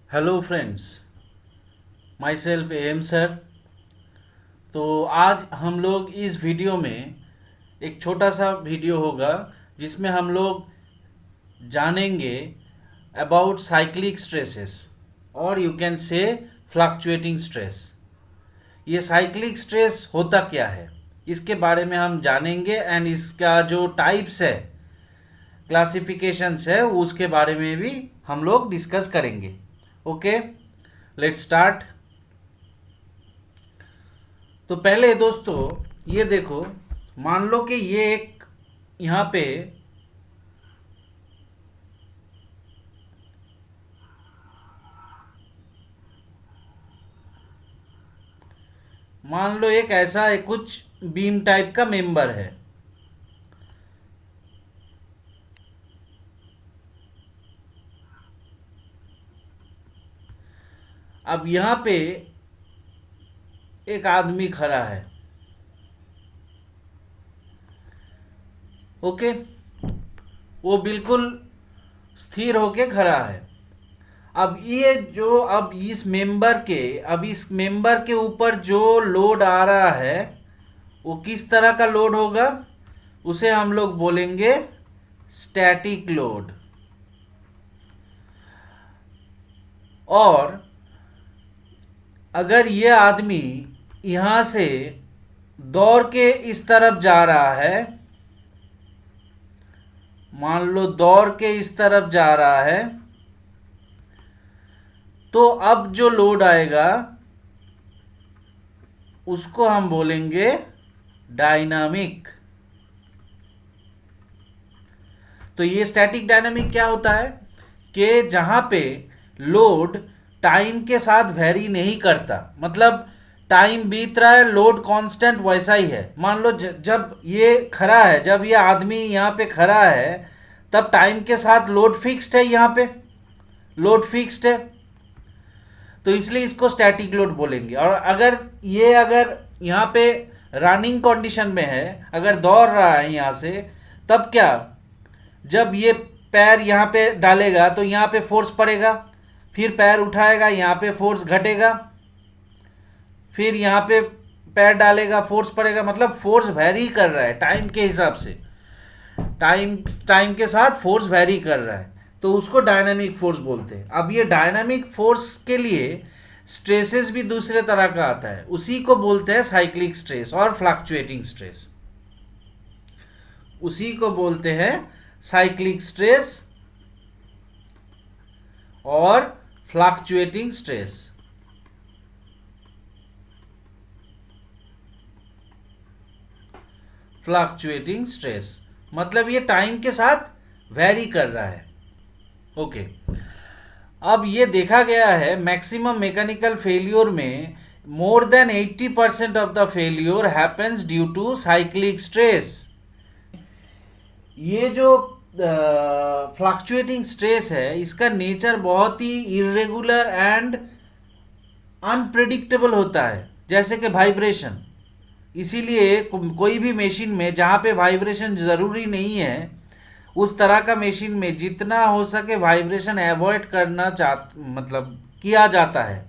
Hello friends, myself M sir. तो आज हम लोग इस वीडियो में एक छोटा सा वीडियो होगा जिसमें हम लोग जानेंगे अबाउट साइक्लिक स्ट्रेसेस और you can say fluctuating stress. ये साइक्लिक स्ट्रेस होता क्या है इसके बारे में हम जानेंगे एंड इसका जो टाइप्स है, क्लासिफिकेशंस है, उसके बारे में भी हम लोग डिस्कस करेंगे। Okay, let's start. तो पहले दोस्तों ये देखो, मान लो कि ये एक यहाँ पे मान लो एक ऐसा है, कुछ बीम टाइप का मेंबर है। अब यहाँ पे एक आदमी खड़ा है। ओके, वो बिल्कुल स्थिर होके खड़ा है। अब इस मेंबर के ऊपर जो लोड आ रहा है वो किस तरह का लोड होगा, उसे हम लोग बोलेंगे स्टैटिक लोड। और अगर ये आदमी यहाँ से दौड़ के इस तरफ जा रहा है, मान लो दौड़ के इस तरफ जा रहा है, तो अब जो लोड आएगा उसको हम बोलेंगे डायनामिक। तो ये स्टैटिक डायनामिक क्या होता है कि जहां पे लोड टाइम के साथ वेरी नहीं करता, मतलब टाइम बीत रहा है, लोड कांस्टेंट वैसा ही है। मान लो जब ये खड़ा है, जब ये आदमी यहाँ पे खड़ा है, तब टाइम के साथ लोड फिक्स्ड है। यहाँ पे लोड फिक्स्ड है, तो इसलिए इसको स्टैटिक लोड बोलेंगे। और अगर यहाँ पे रनिंग कंडीशन में है, अगर दौड़ रहा है यहाँ से, तब क्या, जब ये पैर यहाँ पे डालेगा तो यहाँ पे फोर्स पड़ेगा, फिर पैर उठाएगा यहाँ पे फोर्स घटेगा, फिर यहाँ पे पैर डालेगा फोर्स पड़ेगा, मतलब फोर्स वैरी कर रहा है टाइम के हिसाब से। टाइम टाइम के साथ फोर्स वैरी कर रहा है, तो उसको डायनामिक फोर्स बोलते हैं। अब ये डायनामिक फोर्स के लिए स्ट्रेसेस भी दूसरे तरह का आता है, उसी को बोलते हैं साइक्लिक स्ट्रेस और फ्लक्चुएटिंग स्ट्रेस। उसी को बोलते हैं साइक्लिक स्ट्रेस और फ्लक्चुएटिंग स्ट्रेस। फ्लक्चुएटिंग स्ट्रेस मतलब ये टाइम के साथ वैरी कर रहा है। ओके, अब ये देखा गया है मैक्सिमम मैकेनिकल फेल्योर में more than 80% of the failure happens due to cyclic stress. ये जो फ्लक्चुएटिंग स्ट्रेस है, इसका नेचर बहुत ही इरेगुलर एंड अनप्रिडिक्टेबल होता है, जैसे कि वाइब्रेशन। इसीलिए कोई भी मशीन में जहाँ पे वाइब्रेशन ज़रूरी नहीं है, उस तरह का मशीन में जितना हो सके वाइब्रेशन अवॉइड करना मतलब किया जाता है।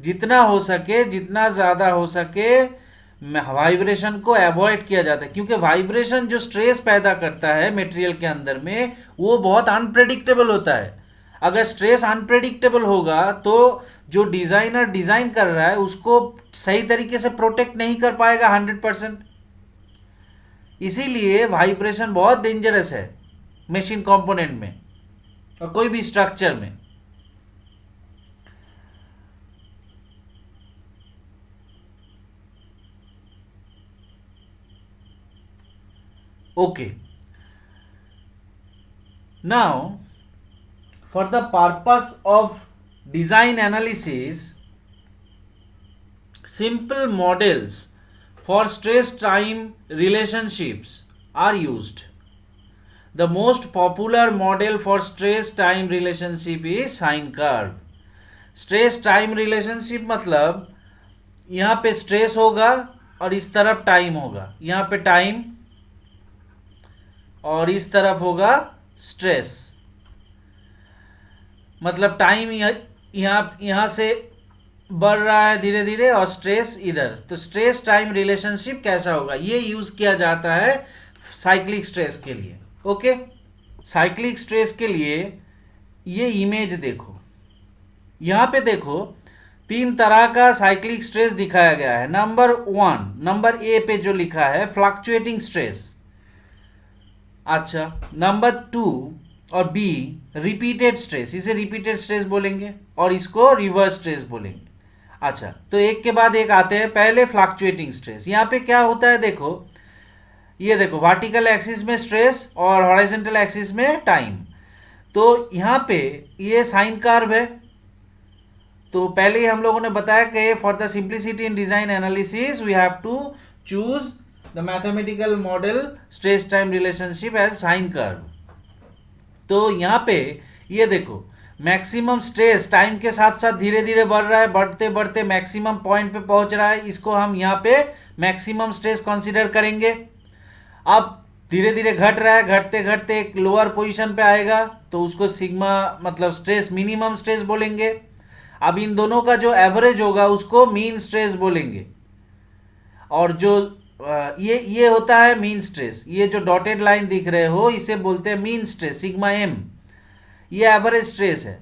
जितना हो सके, जितना ज़्यादा हो सके वाइब्रेशन को अवॉइड किया जाता है, क्योंकि वाइब्रेशन जो स्ट्रेस पैदा करता है मटेरियल के अंदर में, वो बहुत अनप्रेडिक्टेबल होता है। अगर स्ट्रेस अनप्रेडिक्टेबल होगा तो जो डिज़ाइनर डिज़ाइन कर रहा है उसको सही तरीके से प्रोटेक्ट नहीं कर पाएगा 100%। इसीलिए वाइब्रेशन बहुत डेंजरस है मशीन कंपोनेंट में और कोई भी स्ट्रक्चर में। Okay, now for the purpose of design analysis, simple models for stress time relationships are used. The most popular model for stress time relationship is sine curve. Stress time relationship मतलब यहाँ पे stress होगा और इस तरफ time होगा, यहाँ पे टाइम और इस तरफ होगा स्ट्रेस। मतलब टाइम यहाँ यहाँ से बढ़ रहा है धीरे धीरे और स्ट्रेस इधर, तो स्ट्रेस टाइम रिलेशनशिप कैसा होगा, ये यूज किया जाता है साइक्लिक स्ट्रेस के लिए। ओके, साइक्लिक स्ट्रेस के लिए ये इमेज देखो, यहाँ पे देखो तीन तरह का साइक्लिक स्ट्रेस दिखाया गया है। नंबर वन, नंबर ए पे जो लिखा है फ्लक्चुएटिंग स्ट्रेस। अच्छा, नंबर टू और बी रिपीटेड स्ट्रेस, इसे रिपीटेड स्ट्रेस बोलेंगे और इसको रिवर्स स्ट्रेस बोलेंगे। अच्छा, तो एक के बाद एक आते हैं। पहले फ्लक्चुएटिंग स्ट्रेस, यहाँ पे क्या होता है देखो, ये देखो वर्टिकल एक्सिस में स्ट्रेस और हॉरिजॉन्टल एक्सिस में टाइम। तो यहाँ पे ये साइन कर्व है। तो पहले ही हम लोगों ने बताया कि for the simplicity in design analysis we have to choose the mathematical model stress time relationship as sine curve. तो यहाँ पे ये देखो मैक्सिमम स्ट्रेस टाइम के साथ साथ धीरे धीरे बढ़ रहा है, बढ़ते बढ़ते मैक्सिमम पॉइंट पे पहुंच रहा है, इसको हम यहाँ पे मैक्सिमम स्ट्रेस कंसीडर करेंगे। अब धीरे धीरे घट रहा है, घटते घटते एक लोअर पोजीशन पे आएगा, तो उसको सिग्मा मतलब स्ट्रेस मिनिमम स्ट्रेस बोलेंगे। अब इन दोनों का जो एवरेज होगा उसको मीन स्ट्रेस बोलेंगे। और जो ये होता है मीन स्ट्रेस, ये जो डॉटेड लाइन दिख रहे हो इसे बोलते हैं मीन स्ट्रेस सिग्मा एम, ये एवरेज स्ट्रेस है।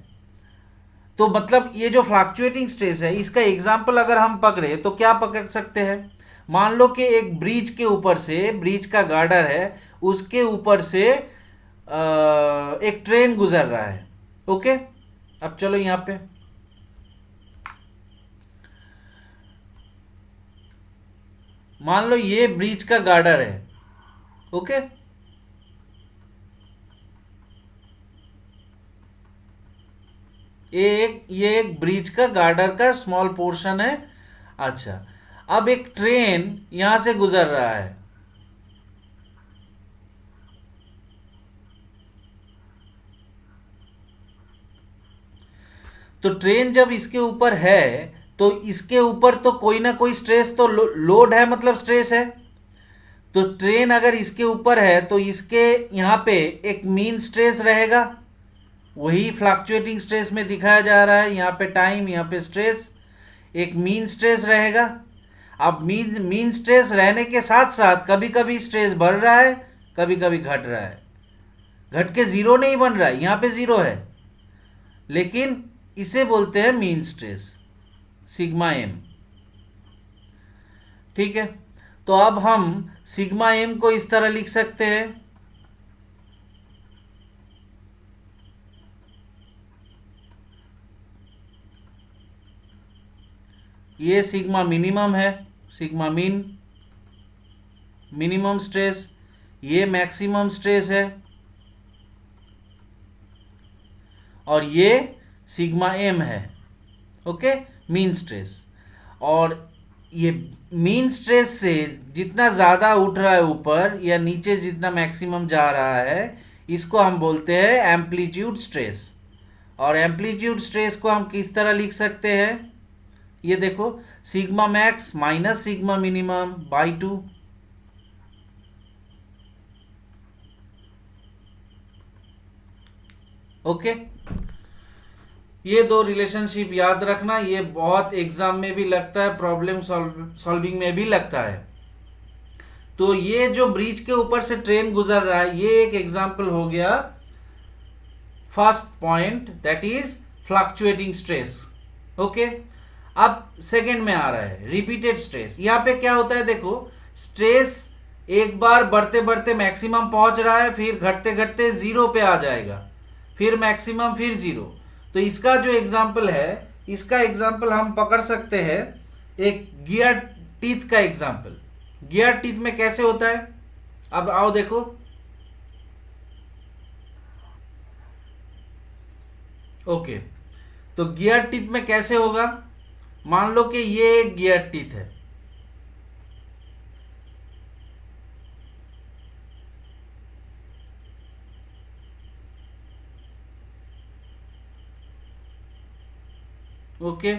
तो मतलब ये जो फ्लक्चुएटिंग स्ट्रेस है इसका एग्जांपल अगर हम पकड़े तो क्या पकड़ सकते हैं, मान लो कि एक ब्रिज के ऊपर से, ब्रिज का गार्डर है, उसके ऊपर से एक ट्रेन गुजर रहा है। ओके, अब चलो यहाँ पे मान लो ये ब्रिज का गार्डर है। ओके, ये एक ब्रिज का गार्डर का स्मॉल पोर्शन है। अच्छा, अब एक ट्रेन यहां से गुजर रहा है। तो ट्रेन जब इसके ऊपर है तो इसके ऊपर तो कोई ना कोई स्ट्रेस तो लोड है, मतलब स्ट्रेस है। तो ट्रेन अगर इसके ऊपर है तो इसके यहाँ पे एक मीन स्ट्रेस रहेगा, वही फ्लक्चुएटिंग स्ट्रेस में दिखाया जा रहा है। यहाँ पे टाइम, यहाँ पे स्ट्रेस, एक मीन स्ट्रेस रहेगा। अब मीन स्ट्रेस रहने के साथ साथ कभी कभी स्ट्रेस बढ़ रहा है, कभी कभी घट रहा है। घट के जीरो नहीं बन रहा है, यहाँ पे जीरो है, लेकिन इसे बोलते हैं मीन स्ट्रेस सिग्मा एम। ठीक है, तो अब हम सिग्मा एम को इस तरह लिख सकते हैं, ये सिग्मा मिनिमम है, सिग्मा मीन मिनिमम स्ट्रेस, ये मैक्सिमम स्ट्रेस है, और ये सिग्मा एम है। Okay, mean stress. और ये मीन स्ट्रेस से जितना ज़्यादा उठ रहा है ऊपर या नीचे जितना मैक्सिमम जा रहा है, इसको हम बोलते हैं एम्पलीट्यूड स्ट्रेस। और एम्पलीट्यूड स्ट्रेस को हम किस तरह लिख सकते हैं, ये देखो sigma max minus sigma minimum by 2। Okay, ये दो रिलेशनशिप याद रखना, ये बहुत एग्जाम में भी लगता है, प्रॉब्लम सॉल्विंग में भी लगता है। तो ये जो ब्रिज के ऊपर से ट्रेन गुजर रहा है, ये एक एग्जाम्पल हो गया first point, that is fluctuating stress. Okay, अब सेकेंड में आ रहा है रिपीटेड स्ट्रेस। यहाँ पे क्या होता है देखो, स्ट्रेस एक बार बढ़ते बढ़ते मैक्सिमम पहुंच रहा है, फिर घटते घटते जीरो पे आ जाएगा, फिर मैक्सिमम, फिर जीरो। तो इसका जो एग्जाम्पल है, इसका एग्जाम्पल हम पकड़ सकते हैं एक गियर टीथ का एग्जाम्पल। गियर टीथ में कैसे होता है, अब आओ देखो। ओके, तो गियर टीथ में कैसे होगा, मान लो कि ये एक गियर टीथ है। ओके,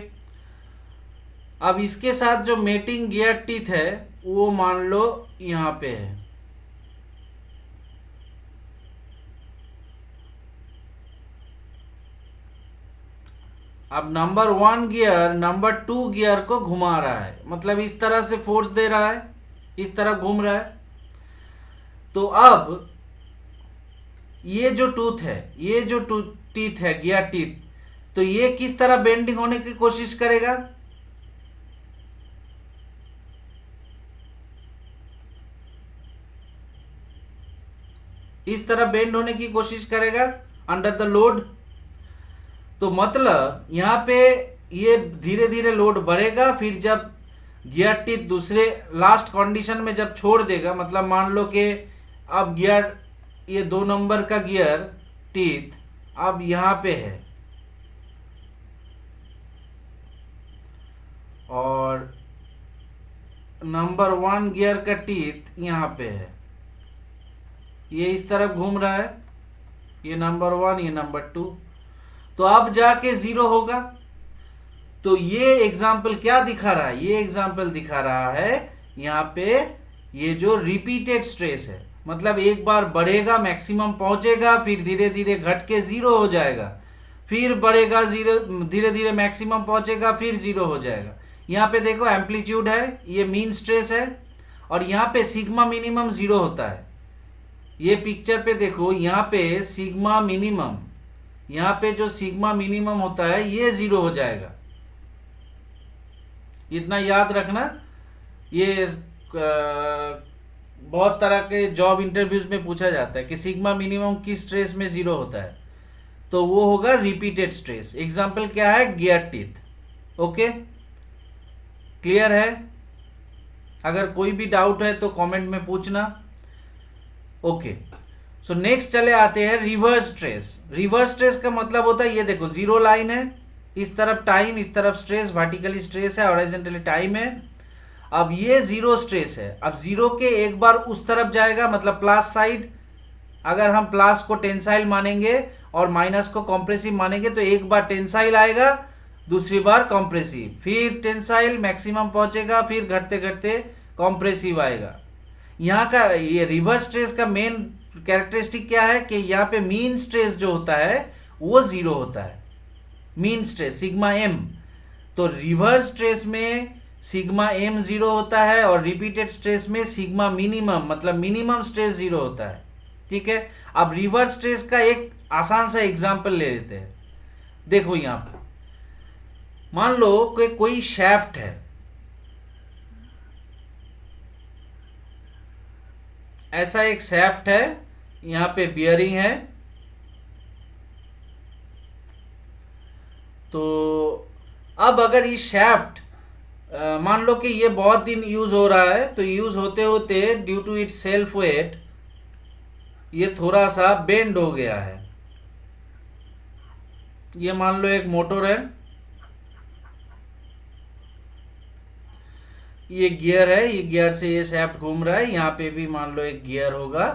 अब इसके साथ जो मेटिंग गियर टीथ है वो मान लो यहां पे है। अब नंबर 1 गियर नंबर 2 गियर को घुमा रहा है, मतलब इस तरह से फोर्स दे रहा है, इस तरह घूम रहा है। तो अब ये जो टूथ है, ये जो टीथ है, गियर टीथ, तो ये किस तरह बेंडिंग होने की कोशिश करेगा? इस तरह बेंड होने की कोशिश करेगा अंडर द लोड। तो मतलब यहां पे ये धीरे धीरे लोड बढ़ेगा, फिर जब गियर टीथ दूसरे लास्ट कंडीशन में जब छोड़ देगा, मतलब मान लो कि अब गियर, ये 2 नंबर का गियर टीथ अब यहां पे है और नंबर 1 गियर का टीथ यहां पे है, ये इस तरफ घूम रहा है, ये नंबर 1, ये नंबर 2। तो अब जाके 0 होगा। तो ये एग्जाम्पल क्या दिखा रहा है? ये एग्जाम्पल दिखा रहा है यहाँ पे ये जो रिपीटेड स्ट्रेस है, मतलब एक बार बढ़ेगा, मैक्सिमम पहुंचेगा, फिर धीरे धीरे घट के 0 हो जाएगा, फिर बढ़ेगा, धीरे धीरे मैक्सिमम पहुंचेगा, फिर 0 हो जाएगा। यहाँ पे देखो एम्पलीट्यूड है, ये मीन स्ट्रेस है, और यहाँ पे सिग्मा मिनिमम 0 होता है। ये पिक्चर पे देखो, यहाँ पे सिग्मा मिनिमम, यहाँ पे जो सिग्मा मिनिमम होता है ये 0 हो जाएगा। इतना याद रखना, ये बहुत तरह के जॉब इंटरव्यूज में पूछा जाता है कि सिग्मा मिनिमम किस स्ट्रेस में 0 होता है, तो वो होगा रिपीटेड स्ट्रेस। एग्जाम्पल क्या है? Gear teeth. ओके, क्लियर है? अगर कोई भी डाउट है तो कमेंट में पूछना। ओके, सो नेक्स्ट चले आते हैं रिवर्स स्ट्रेस। रिवर्स स्ट्रेस का मतलब होता है, ये देखो 0 लाइन है, इस तरफ टाइम, इस तरफ स्ट्रेस, वर्टिकली स्ट्रेस है, हॉरिजॉन्टली टाइम है। अब ये 0 स्ट्रेस है, अब 0 के एक बार उस तरफ जाएगा, मतलब प्लस साइड। अगर हम प्लस को टेंसाइल मानेंगे और माइनस को कॉम्प्रेसिव मानेंगे, तो एक बार टेंसाइल आएगा, दूसरी बार कॉम्प्रेसिव, फिर टेंसाइल मैक्सिमम पहुंचेगा, फिर घटते घटते कॉम्प्रेसिव आएगा। यहाँ का ये रिवर्स स्ट्रेस का मेन कैरेक्टरिस्टिक क्या है कि यहाँ पे मीन स्ट्रेस जो होता है वो 0 होता है, मीन स्ट्रेस सिग्मा एम। तो रिवर्स स्ट्रेस में सिग्मा एम 0 होता है और रिपीटेड स्ट्रेस में सिग्मा मिनिमम, मतलब मिनिमम स्ट्रेस 0 होता है। ठीक है, अब रिवर्स स्ट्रेस का एक आसान सा एग्जांपल ले लेते हैं। देखो यहां पर मान लो कि कोई शैफ्ट है, ऐसा एक शैफ्ट है, यहां पे बियरिंग है। तो अब अगर ये शैफ्ट मान लो कि ये बहुत दिन यूज हो रहा है, तो यूज होते होते due to its self weight ये थोड़ा सा बेंड हो गया है। ये मान लो एक मोटर है, ये गियर है, ये गियर से ये शैफ्ट घूम रहा है, यहाँ पे भी मान लो एक गियर होगा,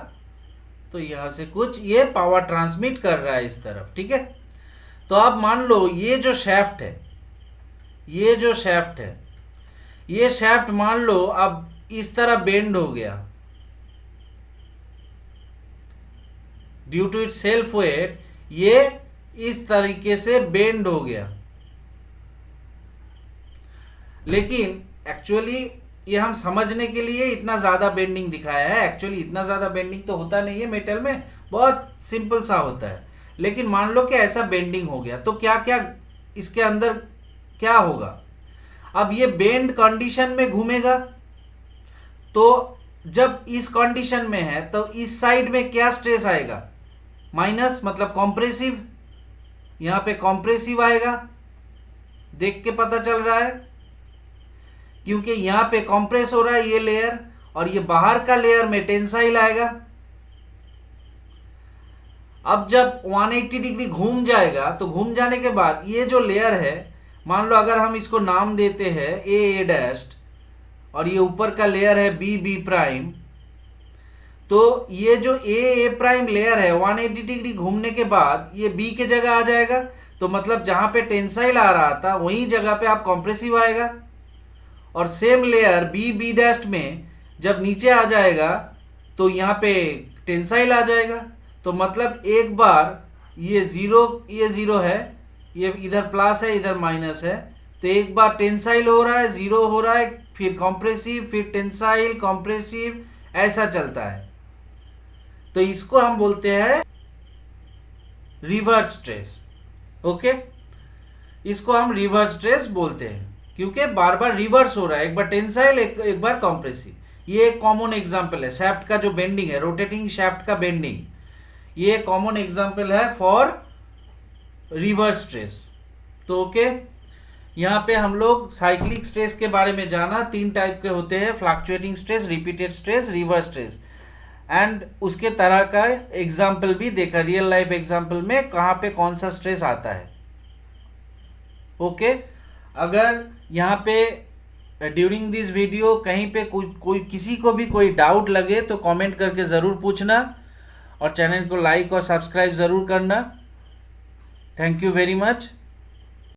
तो यहाँ से कुछ ये पावर ट्रांसमिट कर रहा है इस तरफ। ठीक है, तो अब मान लो ये जो शैफ्ट है, ये जो शैफ्ट है, ये शैफ्ट मान लो अब इस तरह बेंड हो गया due to its self weight, ये इस तरीके से बेंड हो गया। लेकिन एक्चुअली ये हम समझने के लिए इतना ज़्यादा बेंडिंग दिखाया है, एक्चुअली इतना ज़्यादा बेंडिंग तो होता नहीं है मेटल में, बहुत सिंपल सा होता है। लेकिन मान लो कि ऐसा बेंडिंग हो गया, तो क्या क्या इसके अंदर क्या होगा? अब ये बेंड कंडीशन में घूमेगा, तो जब इस कंडीशन में है तो इस साइड में क्या स्ट्रेस आएगा? माइनस, मतलब कॉम्प्रेसिव। यहां पे कॉम्प्रेसिव आएगा, देख के पता चल रहा है, क्योंकि यहां पे कॉम्प्रेस हो रहा है ये लेयर, और ये बाहर का लेयर में टेंसाइल आएगा। अब जब 180 डिग्री घूम जाएगा, तो घूम जाने के बाद ये जो लेयर है, मान लो अगर हम इसको नाम देते हैं ए डैश्ड, और ये ऊपर का लेयर है बी बी प्राइम, तो ये जो ए प्राइम लेयर है 180 डिग्री घूमने के बाद ये बी के जगह आ जाएगा। तो मतलब जहां पे टेंसाइल आ रहा था वही जगह पे आप कॉम्प्रेसिव आएगा, और same layer B B dashed में जब नीचे आ जाएगा तो यहाँ पे टेंसाइल आ जाएगा। तो मतलब एक बार ये जीरो है, ये इधर प्लस है इधर माइनस है, तो एक बार टेंसाइल हो रहा है, जीरो हो रहा है, फिर कॉम्प्रेसिव, फिर टेंसाइल, कॉम्प्रेसिव, ऐसा चलता है। तो इसको हम बोलते हैं रिवर्स स्ट्रेस। ओके, इसको हम रिवर्स स्ट्रेस बोलते हैं क्योंकि बार बार रिवर्स हो रहा है, एक बार टेंसाइल एक बार कॉम्प्रेसिव। ये एक कॉमन एग्जांपल है, शाफ्ट का जो बेंडिंग है, रोटेटिंग शाफ्ट का बेंडिंग, ये कॉमन एग्जांपल है फॉर रिवर्स स्ट्रेस। तो ओके, यहाँ पे हम लोग साइक्लिक स्ट्रेस के बारे में जाना, 3 टाइप के होते हैं, fluctuating stress, repeated stress, reverse stress, and उसके तरह का एग्जाम्पल भी देखा, रियल लाइफ एग्जाम्पल में कहाँ पे कौन सा स्ट्रेस आता है। ओके, अगर यहाँ पे ड्यूरिंग दिस वीडियो कहीं पे कोई किसी को भी कोई डाउट लगे तो कमेंट करके ज़रूर पूछना, और चैनल को लाइक और सब्सक्राइब ज़रूर करना। Thank you very much.